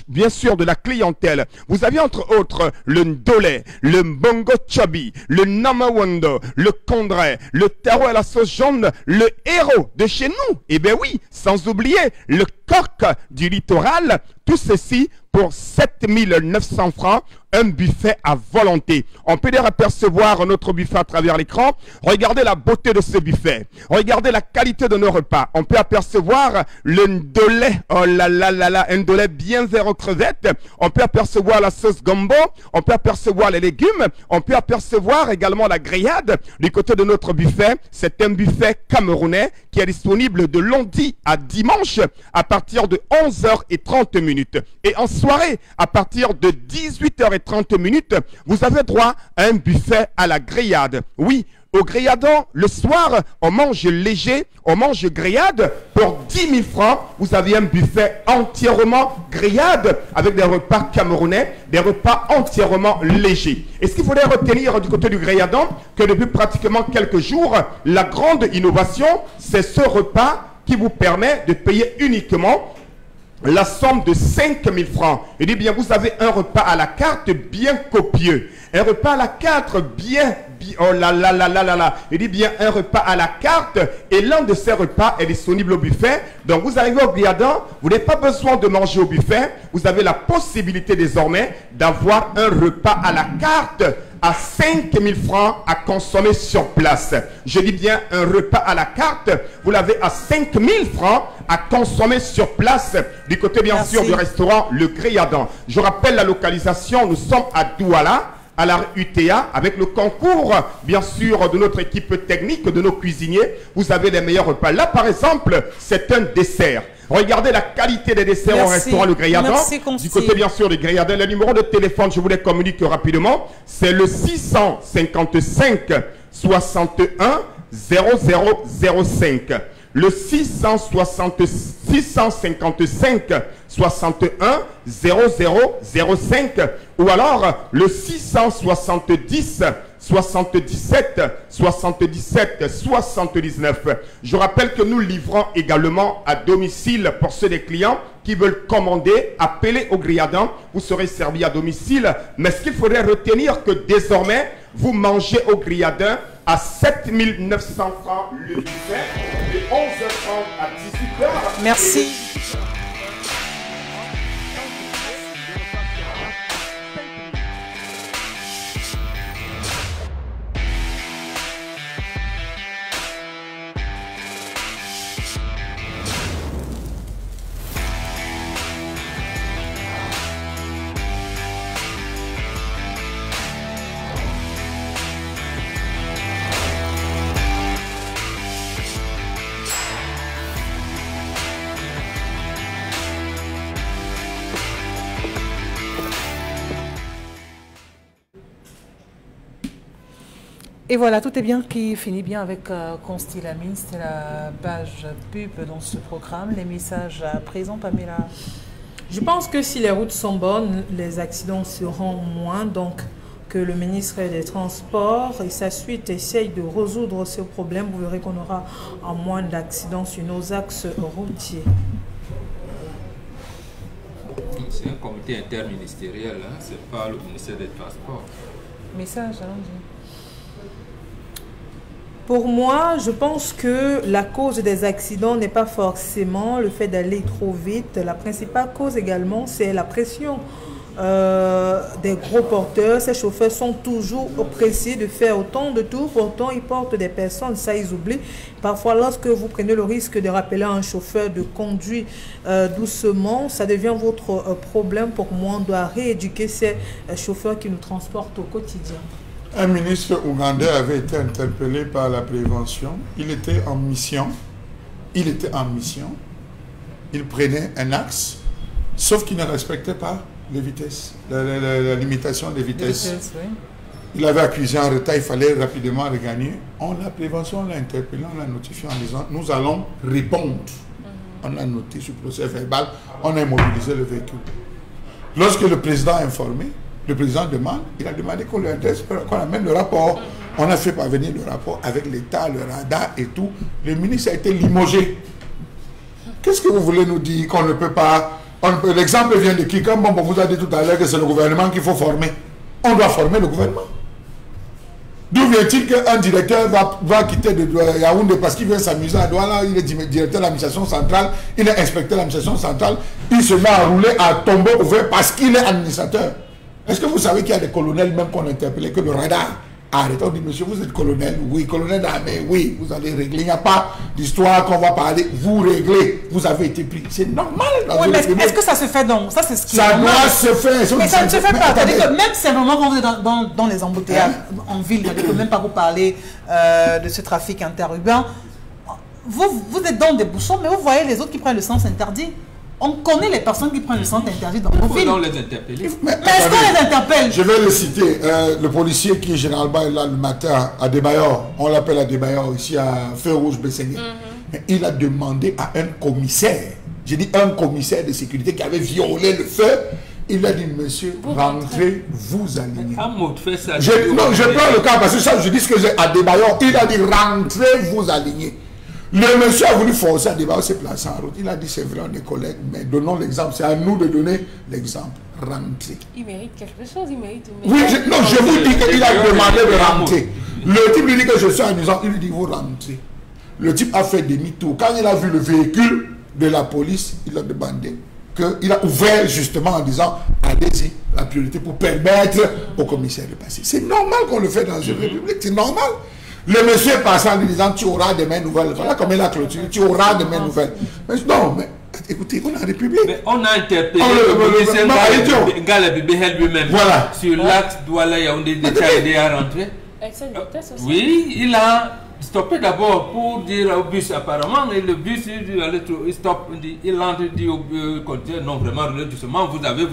Bien sûr de la clientèle. Vous avez entre autres le ndolé, le mbongo chobi, le namawando, le kondré, le taro à la sauce jaune, le héros de chez nous. Eh bien oui, sans oublier le coq du littoral. Tout ceci pour 7 900 francs, un buffet à volonté. On peut d'ailleurs apercevoir notre buffet à travers l'écran. Regardez la beauté de ce buffet. Regardez la qualité de nos repas. On peut apercevoir le ndolé. Oh là là là là, un ndolé bien vert aux crevettes. On peut apercevoir la sauce gombo. On peut apercevoir les légumes. On peut apercevoir également la grillade. Du côté de notre buffet, c'est un buffet camerounais qui est disponible de lundi à dimanche à partir de 11h30. Et en soirée, à partir de 18h30, vous avez droit à un buffet à la grillade. Oui, au Grilladan, le soir, on mange léger, on mange grillade. Pour 10 000 francs, vous avez un buffet entièrement grillade avec des repas camerounais, des repas entièrement légers. Et ce qu'il faudrait retenir du côté du Grilladan, que depuis pratiquement quelques jours, la grande innovation, c'est ce repas qui vous permet de payer uniquement la somme de 5 000 francs. Il dit bien, vous avez un repas à la carte bien copieux. Un repas à la carte bien... Oh là là là là là là. Il dit bien un repas à la carte. Et l'un de ces repas est disponible au buffet. Donc vous arrivez au Grilladan, vous n'avez pas besoin de manger au buffet. Vous avez la possibilité désormais d'avoir un repas à la carte à 5 000 francs à consommer sur place. Je dis bien un repas à la carte. Vous l'avez à 5 000 francs à consommer sur place du côté bien sûr du restaurant Le Grilladan. Je rappelle la localisation. Nous sommes à Douala, à la UTA, avec le concours, bien sûr, de notre équipe technique, de nos cuisiniers. Vous avez les meilleurs repas. Là, par exemple, c'est un dessert. Regardez la qualité des desserts au restaurant Le Grilladan. Du côté, bien sûr, du Grilladan. Le numéro de téléphone, je vous les communique rapidement. C'est le 655 61 0005. Le 655 61 0005 ou alors le 670 77 77 79. Je rappelle que nous livrons également à domicile pour ceux des clients qui veulent commander. Appelez au Grilladan, vous serez servi à domicile. Mais ce qu'il faudrait retenir que désormais, vous mangez au Grilladan à 7 900 francs le buffet de 11h30 à 18h. Merci. Et voilà, tout est bien qui finit bien avec Constellamine. C'était la page pub dans ce programme. Les messages à présent, Pamela. Je pense que si les routes sont bonnes, les accidents seront moins. Donc, que le ministre des Transports et sa suite essayent de résoudre ce problème. Vous verrez qu'on aura moins d'accidents sur nos axes routiers. C'est un comité interministériel, hein? C'est pas le ministère des Transports. Message, allons-y. Pour moi, je pense que la cause des accidents n'est pas forcément le fait d'aller trop vite. La principale cause également, c'est la pression des gros porteurs. Ces chauffeurs sont toujours pressés de faire autant de tours. Pourtant, ils portent des personnes, ça ils oublient. Parfois, lorsque vous prenez le risque de rappeler à un chauffeur de conduire doucement, ça devient votre problème. Pour moi, on doit rééduquer ces chauffeurs qui nous transportent au quotidien. Un ministre ougandais avait été interpellé par la prévention. Il était en mission. Il prenait un axe, sauf qu'il ne respectait pas les vitesses, la limitation des vitesses. Oui. Il avait accusé un retard, il fallait rapidement regagner. La prévention, on l'a interpellé, on l'a notifié en disant nous allons répondre. On a noté sur le procès verbal, on a immobilisé le véhicule. Lorsque le président a informé, le président demande, il a demandé qu'on lui adresse, qu'on amène le rapport. On a fait parvenir le rapport avec l'État, le radar et tout. Le ministre a été limogé. Qu'est-ce que vous voulez nous dire qu'on ne peut pas... L'exemple vient de qui? Comme on vous a dit tout à l'heure que c'est le gouvernement qu'il faut former. On doit former le gouvernement. D'où vient-il qu'un directeur va quitter de Yaoundé parce qu'il vient s'amuser à Douala, il est directeur de l'administration centrale, il est inspecteur de l'administration centrale, il se met à rouler à tombeau ouvert parce qu'il est administrateur. Est-ce que vous savez qu'il y a des colonels même qu'on interpellait que le radar arrête? On dit, monsieur, vous êtes colonel? Oui. Colonel d'armée? Oui. Vous allez régler. Il n'y a pas d'histoire qu'on va parler. Vous réglez. Vous avez été pris. C'est normal. Oui, mais est-ce que ça se fait donc? Ça, c'est ce qui ça doit se faire. Mais ça ne se fait pas. C'est-à-dire que même simplement quand vous êtes dans les embouteillages en ville, je ne peux même pas vous parler de ce trafic interurbain. Vous êtes dans des bouchons, mais vous voyez les autres qui prennent le sens interdit. On connaît les personnes qui prennent le sens interdit dans nos villes. Il faut les interpeller. Mais est-ce qu'on les interpelle? Je vais le citer. Le policier qui est généralement là le matin à Desbayor, on l'appelle à Desbayor ici à Feu Rouge Besséné. Il a demandé à un commissaire, j'ai dit un commissaire de sécurité qui avait violé le feu, il a dit, monsieur, rentrez, vous alignez. Non, je prends le cas parce que ça, je dis ce que j'ai à Desbayor. Il a dit, rentrez, vous alignez. Le monsieur a voulu forcer à débat, s'est placé en route. Il a dit, c'est vrai, on est collègues, mais donnons l'exemple. C'est à nous de donner l'exemple. Rentrer. Il mérite quelque chose, il mérite. Oui, je vous dis qu'il a demandé de rentrer. Le type lui dit que je suis amusant, il lui dit, vous rentrez. Le type a fait demi-tour. Quand il a vu le véhicule de la police, il a demandé qu'il a ouvert justement en disant, allez-y, la priorité pour permettre au commissaire de passer. C'est normal qu'on le fait dans une république, c'est normal. Le monsieur passant en lui disant, tu auras demain nouvelles. Voilà comment il a clôturé, tu auras demain nouvelles. Mais non, mais écoutez, on est en République. Mais on a interpellé le commissaire Galabibé lui-même. Voilà. Sur l'axe Douala Yaoundé de Tchaïdé à rentrer. Oui, il a stoppé d'abord pour dire au bus apparemment, et le bus il stoppe, il entre, dit au conducteur, non vraiment, doucement, vous avez.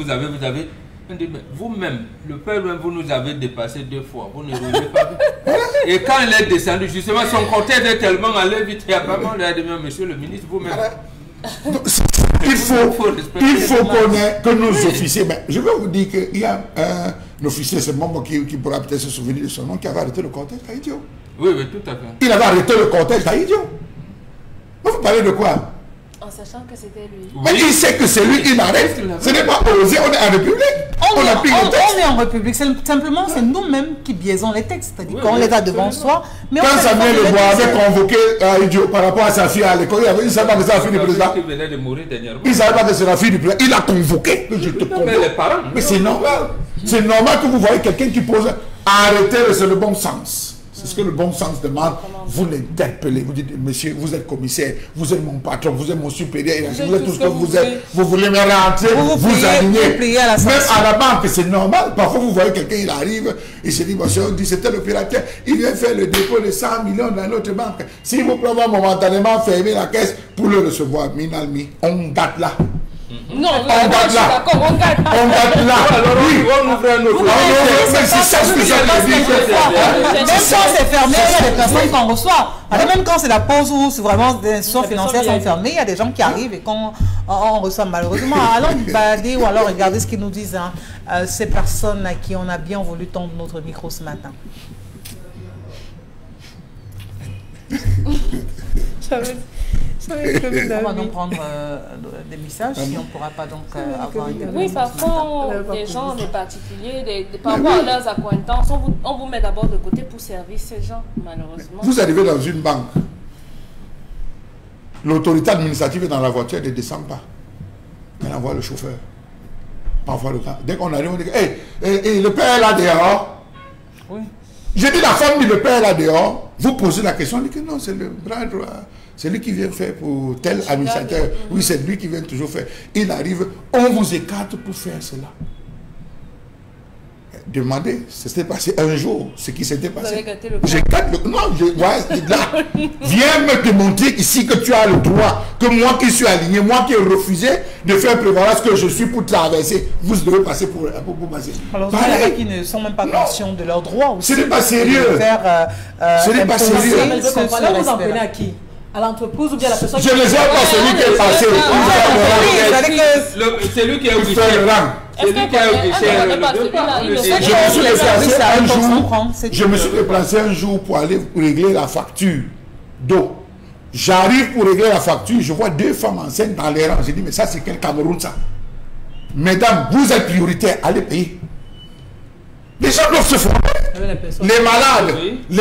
Vous-même, le père, vous nous avez dépassé 2 fois. Vous ne roulez pas. Et quand il est descendu, justement, son cortège est tellement allé vite. Et apparemment, il a dit, monsieur le ministre, vous-même. Il faut connaître que nos officiers. Mais je vais vous dire qu'il y a un officier, c'est moi qui pourra peut-être se souvenir de son nom, qui avait arrêté le cortège d'Aïdio. Oui, tout à fait. Il avait arrêté le cortège d'Aïdio. Vous parlez de quoi? En sachant que c'était lui. Mais il sait que c'est lui, il arrête. Ce n'est pas osé, on est en République. On est en République. Simplement, c'est nous-mêmes qui biaisons les textes. C'est-à-dire qu'on les a devant soi. Mais quand Samuel Lebois avait convoqué Idiot par rapport à sa fille à l'école, il ne savait pas que c'est la fille du président. Il ne savait pas que c'est la fille du président. Il a convoqué. Mais c'est normal. C'est normal que vous voyez quelqu'un qui pose arrêtez, c'est le bon sens. C'est ce que le bon sens demande. Vous l'interpellez, vous dites, monsieur, vous êtes commissaire, vous êtes mon patron, vous êtes mon supérieur, vous êtes tout ce que vous êtes, vous voulez me rentrer, vous alignez. Même à la banque, c'est normal. Parfois, vous voyez quelqu'un, il arrive, il se dit, monsieur, on dit, c'était l'opérateur, il vient faire le dépôt de 100 millions dans notre banque. Si vous pouvez momentanément fermer la caisse pour le recevoir, Minalmi, on date là. Non, on date là. On date là. Alors, oui, on ouvre un autre. Mais c'est ça ce que je dis. Même quand c'est fermé, il y a des personnes qu'on reçoit. Même quand c'est la pause où vraiment des institutions financières sont fermées, il y a des gens qui arrivent et qu'on reçoit malheureusement. Allons balader ou alors regarder ce qu'ils nous disent, ces personnes à qui on a bien voulu tendre notre micro ce matin. On va donc prendre des messages si on ne pourra pas donc avoir une. Oui, parfois, des gens, des particuliers, par rapport à leurs accointances, on vous met d'abord de côté pour servir ces gens, malheureusement. Vous arrivez dans une banque, l'autorité administrative est dans la voiture, elle ne descend pas. Elle envoie le chauffeur. Parfois le gars. Dès qu'on arrive, on dit hey, le père est là dehors. Oui. J'ai dit la femme dit le père est là dehors. Vous posez la question, on dit que non, c'est le bras droit. C'est lui qui vient faire pour tel administrateur. Oui, c'est lui qui vient toujours faire. Il arrive, on vous écarte pour faire cela. Demandez, c'était passé un jour, ce qui s'était passé. J'écarte le... Non, là, viens me démontrer ici que tu as le droit, que moi qui suis aligné, moi qui ai refusé de faire prévaloir ce que je suis pour traverser. Vous devez passer pour passer. Alors, il y en a qui ne sont même pas conscients de leurs droits aussi. Ce n'est pas sérieux. Ce n'est pas sérieux. Là, vous en prenez à qui? À l'entreprise ou bien à la personne? Je ne sais pas celui qui est passé. C'est lui qui est obligé. Je me suis déplacé un jour pour aller régler la facture d'eau. J'arrive pour régler la facture, je vois 2 femmes enceintes dans les rangs. J'ai dit, mais ça c'est quel Cameroun ça? Mesdames, vous êtes prioritaires, allez payer. Les gens doivent se former. Les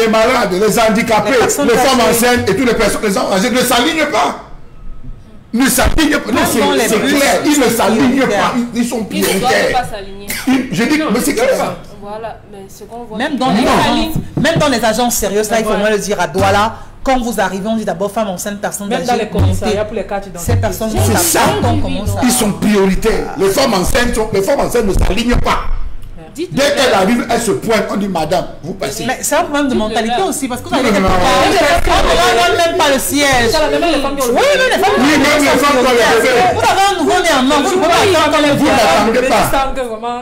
malades, les handicapés, les femmes enceintes et toutes les personnes, les gens âgés ne s'alignent pas. Ne s'alignent pas. C'est clair, ils ne s'alignent pas. Ils sont prioritaires. Ils ne doivent pas s'aligner. Je dis, mais c'est clair. Voilà, mais ce qu'on voit. Même dans les agences sérieuses, là, il faut vraiment le dire à Douala. Quand vous arrivez, on dit d'abord femme enceinte, personne âgée. Même dans les commissariats pour les cas d'identité. Ces personnes c'est ça. Ils sont prioritaires. Les femmes enceintes ne s'alignent pas. Dès qu'elle arrive, elle se pointe, on dit madame, vous passez. Mais c'est un problème de mentalité aussi, parce que vous avez des parents, on ne même pas le siège. Oui, même les femmes doivent le faire. Vous avez un nouveau-né en main, vous ne pouvez pas attendre vous n'attendez pas.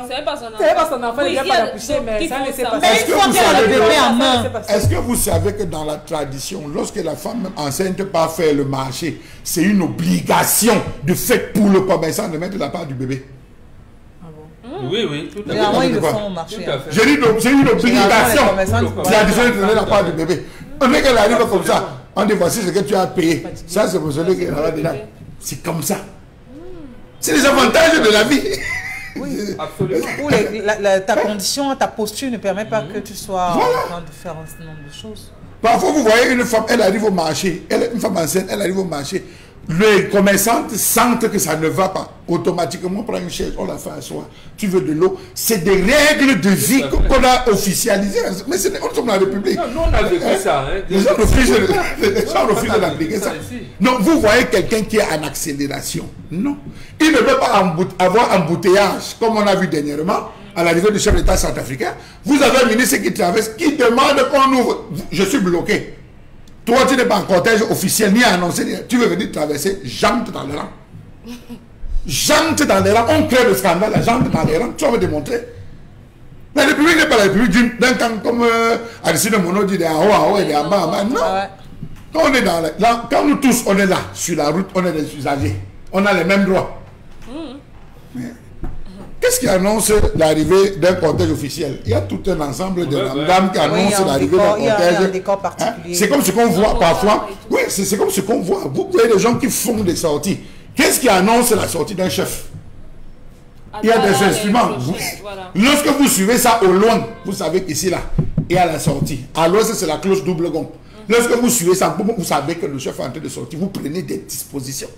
C'est pas son enfant, il n'y a pas d'accoucher, mais ça ne laissez pas. Mais une fois qu'elle a le bébé en main. Est-ce que vous savez que dans la tradition, lorsque la femme enceinte part faire le marché, c'est une obligation de fait pour le commerçant de mettre la part du bébé? Oui, tout à fait. Ils le font au marché. J'ai dit, c'est une obligation. Tradition de donner la part du bébé. On est qu'elle arrive comme ça. On dit, voici ce que tu as payé. Ça, c'est pour celui qui est là. C'est comme ça. C'est les avantages de la vie. Oui, absolument. Ta condition, ta posture ne permet pas que tu sois en train de faire un certain nombre de choses. Parfois, vous voyez une femme, elle arrive au marché. Une femme enceinte, elle arrive au marché. Les commerçantes sentent que ça ne va pas. Automatiquement, on prend une chaise, on la fait asseoir. Tu veux de l'eau. C'est des règles de vie qu'on a officialisées. Mais on sommes dans la République. Non, on a vécu ça. Les gens refusent de l'appliquer ça. Non, vous voyez quelqu'un qui est en accélération. Non. Il ne peut pas avoir embouteillage, comme on a vu dernièrement, à l'arrivée du chef d'État centrafricain. Vous avez un ministre qui traverse, qui demande qu'on ouvre. Je suis bloqué. Toi, tu n'es pas en cortège officiel, ni annoncé, tu veux venir traverser, jante dans les rangs. Jante dans les rangs, on crée le scandale, jante dans les rangs, tu vas me démontrer. La République n'est pas la République d'un camp comme Aristide Mono dit, en haut et en bas, en bas. Non. Quand on est quand nous tous, on est là, sur la route, on est des usagers. On a les mêmes droits. Qu'est-ce qui annonce l'arrivée d'un cortège officiel? Il y a tout un ensemble de dames qui annoncent l'arrivée d'un cortège. Il y a un décor particulier. C'est comme ce qu'on voit parfois. Oui, c'est comme ce qu'on voit. Vous voyez des gens qui font des sorties. Qu'est-ce qui annonce la sortie d'un chef? Il y a des instruments. Lorsque vous suivez ça au loin, vous savez qu'ici, là, il y a la sortie. À l'ouest, c'est la cloche double gong. Lorsque vous suivez ça, vous savez que le chef est en train de sortir. Vous prenez des dispositions.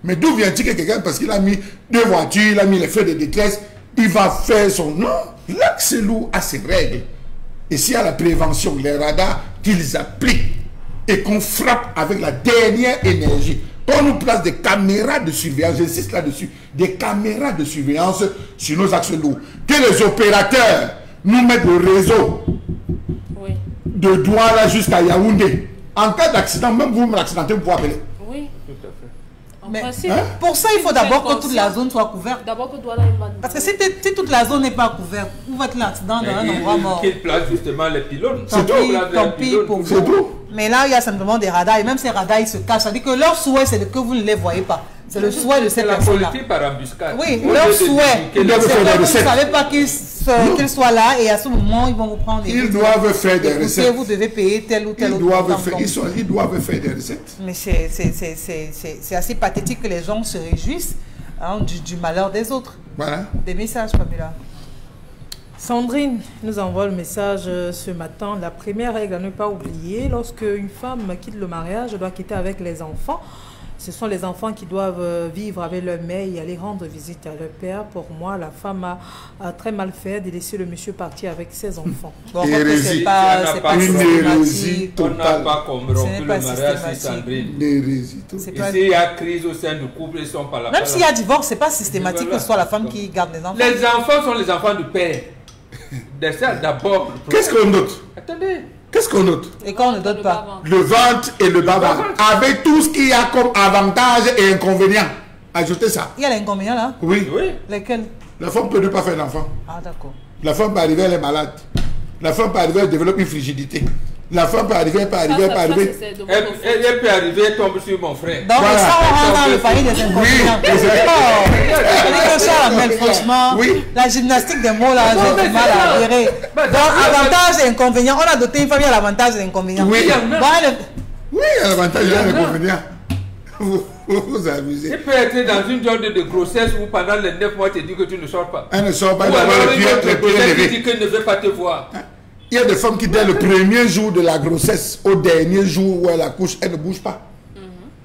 Mais d'où vient-il que quelqu'un, parce qu'il a mis 2 voitures, il a mis les feux de détresse, il va faire son... Non, l'Axelou a ses règles. Et s'il y a la prévention, les radars qu'ils appliquent et qu'on frappe avec la dernière énergie, qu'on nous place des caméras de surveillance, j'insiste là-dessus, des caméras de surveillance sur nos Axelou, que les opérateurs nous mettent le réseau de Douala jusqu'à Yaoundé. En cas d'accident, même vous m'accidentez, vous pouvez appeler. Oui. Tout à fait. Mais pour ça, il faut d'abord que toute la zone soit couverte. D'abord que Douala est mal. Parce que si toute la zone n'est pas couverte, où va être l'accident dans un endroit mort? Qu'il place justement les pylônes. Tant pis pour vous. Mais là, il y a simplement des radars. Et même ces radars, ils se cachent. C'est-à-dire que leur souhait, c'est que vous ne les voyez pas. C'est le souhait de ces personnes-là. La politique par embuscade. Oui, leur souhait. C'est que vous ne savez pas qu'ils soient là et à ce moment, ils vont vous prendre des... Ils doivent faire des recettes. Vous devez payer tel ou tel autre. Ils doivent faire des recettes. Mais c'est assez pathétique que les gens se réjouissent du malheur des autres. Voilà. Des messages, Pamela. Sandrine nous envoie le message ce matin. La première règle à ne pas oublier, lorsque une femme quitte le mariage, elle doit quitter avec les enfants. Ce sont les enfants qui doivent vivre avec leur mère et aller rendre visite à leur père. Pour moi, la femme a très mal fait de laisser le monsieur partir avec ses enfants. Bon, c'est pas une hérésie On n'a totale. pas rompu le mariage, Sandrine. Ici, il y a crise au sein du couple, ils sont pas là. Même s'il y a divorce, c'est pas systématique que ce soit la femme qui garde les enfants. Les enfants sont les enfants du père. D'abord. Qu'est-ce qu'on note? Attendez. Qu'est-ce qu'on note? Et quand on ne dote pas? Le ventre et le bas-ventre. Avec tout ce qu'il y a comme avantage et inconvénient. Ajoutez ça. Il y a l'inconvénient là? Oui. Oui. Lesquels? La femme peut ne pas faire d'enfant. Ah, d'accord. La femme peut arriver, elle est malade. La femme peut arriver, elle développe une frigidité. La femme peut arriver, elle peut arriver, elle peut arriver. Elle peut arriver, elle tombe sur mon frère. Donc, Voilà. ça, on rentre dans le panier des inconvénients. Oui, Oh, ça, mais franchement, Oui. la gymnastique des mots là, j'ai du mal à gérer. Donc, avantage et inconvénient. On a doté une famille à l'avantage et l'inconvénient. Oui. Bon, Oui, il y a l'avantage et l'inconvénient. Vous abusez. Tu peux être dans une zone de grossesse où pendant les 9 mois, tu dis que tu ne sors pas. Elle ne sort pas, Ou elle alors a une les autre pieds grossesse qui levés. dit qu'elle ne veut pas te voir. Il y a des femmes qui, dès le premier jour de la grossesse, au dernier jour où elle accouche, elle ne bouge pas.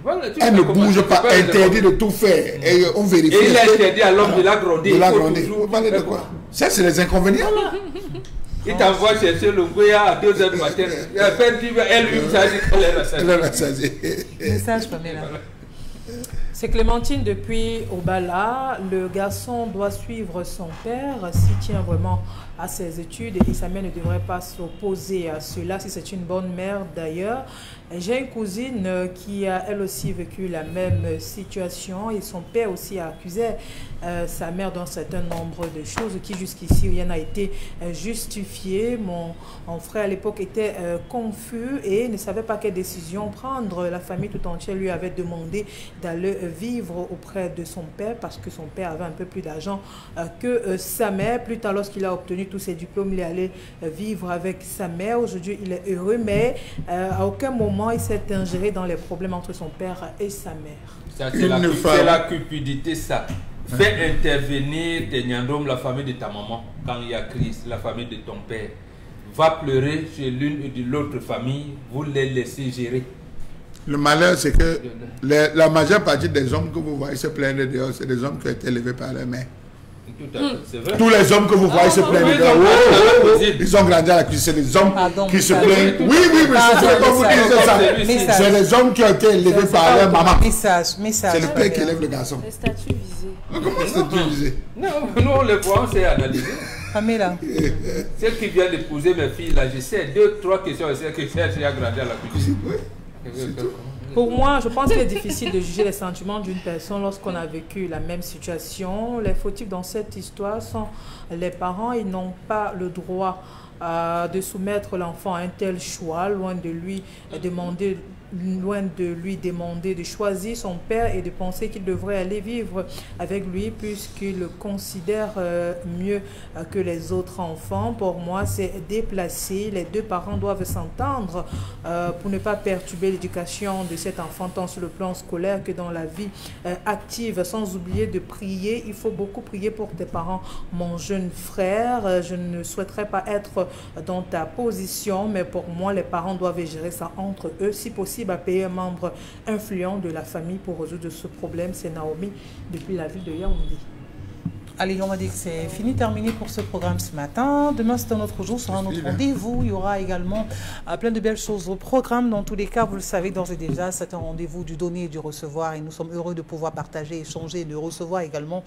Voilà, tu Elle sais ne comment bouge tu pas, fais les interdit de tout faire. Et on vérifie. Et il a interdit à l'homme de la gronder. De la Il faut gronder. toujours- Vous parlez de quoi? Ça, c'est les inconvénients. Il t'envoie chercher le Goya à 2 h du matin. Elle-même, ça dit qu'elle est rassasiée. Elle est rassasiée. message, Pamela. C'est Clémentine depuis Obala. Le garçon doit suivre son père s'il tient vraiment à ses études et sa mère ne devrait pas s'opposer à cela si c'est une bonne mère d'ailleurs. J'ai une cousine qui a elle aussi vécu la même situation et son père aussi a accusé sa mère d'un certain nombre de choses qui jusqu'ici rien n'a été justifié. Mon frère à l'époque était confus et ne savait pas quelle décision prendre. La famille tout entière lui avait demandé d'aller vivre auprès de son père parce que son père avait un peu plus d'argent que sa mère. Plus tard, lorsqu'il a obtenu tous ses diplômes, il est allé vivre avec sa mère. Aujourd'hui, il est heureux, mais à aucun moment il s'est ingéré dans les problèmes entre son père et sa mère. Ça, c'est la cupidité, ça. Fais intervenir tes nyandom, la famille de ta maman, quand il y a crise, la famille de ton père. Va pleurer chez l'une ou de l'autre famille, vous les laissez gérer. Le malheur, c'est que la majeure partie des hommes que vous voyez se plaindre dehors, c'est des hommes qui ont été élevés par leur mère. Tout à fait, c'est vrai. Tous les hommes que vous voyez se plaindre dehors, ils ont grandi à la cuisine. C'est des hommes qui se plaignent. Oui, mais c'est comme vous dites ça. C'est les hommes qui ont été élevés par leur maman. Message. C'est le père qui élève le garçon. Les statuts visés. Comment c'est visé? Non, nous on les voit, on s'est analysé. Pamela. Celle qui vient d'épouser mes filles, là, je sais 2, 3 questions, c'est que j'ai grandi à la cuisine. Pour moi, je pense qu'il est difficile de juger les sentiments d'une personne lorsqu'on a vécu la même situation. Les fautifs dans cette histoire sont les parents. Ils n'ont pas le droit de soumettre l'enfant à un tel choix, loin de lui demander de choisir son père et de penser qu'il devrait aller vivre avec lui puisqu'il le considère mieux que les autres enfants. Pour moi, c'est déplacé. Les deux parents doivent s'entendre pour ne pas perturber l'éducation de cet enfant tant sur le plan scolaire que dans la vie active, sans oublier de prier. Il faut beaucoup prier pour tes parents. Mon jeune frère, je ne souhaiterais pas être dans ta position, mais pour moi, les parents doivent gérer ça entre eux. Si possible, à payer un membre influent de la famille pour résoudre ce problème. C'est Naomi depuis la ville de Yaoundé. Allez, on va dire que c'est fini, terminé pour ce programme ce matin. Demain, c'est un autre jour, sera un autre rendez-vous. Il y aura également plein de belles choses au programme. Dans tous les cas, vous le savez d'ores et déjà, c'est un rendez-vous du donner et du recevoir. Et nous sommes heureux de pouvoir partager, échanger, de recevoir également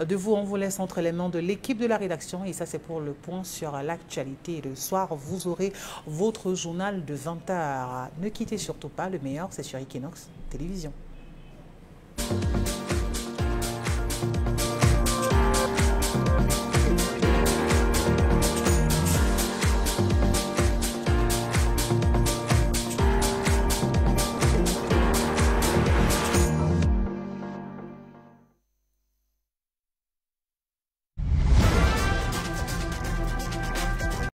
de vous. On vous laisse entre les mains de l'équipe de la rédaction. Et ça, c'est pour le point sur l'actualité. Et le soir, vous aurez votre journal de 20h. Ne quittez surtout pas. Le meilleur, c'est sur Equinox Télévision.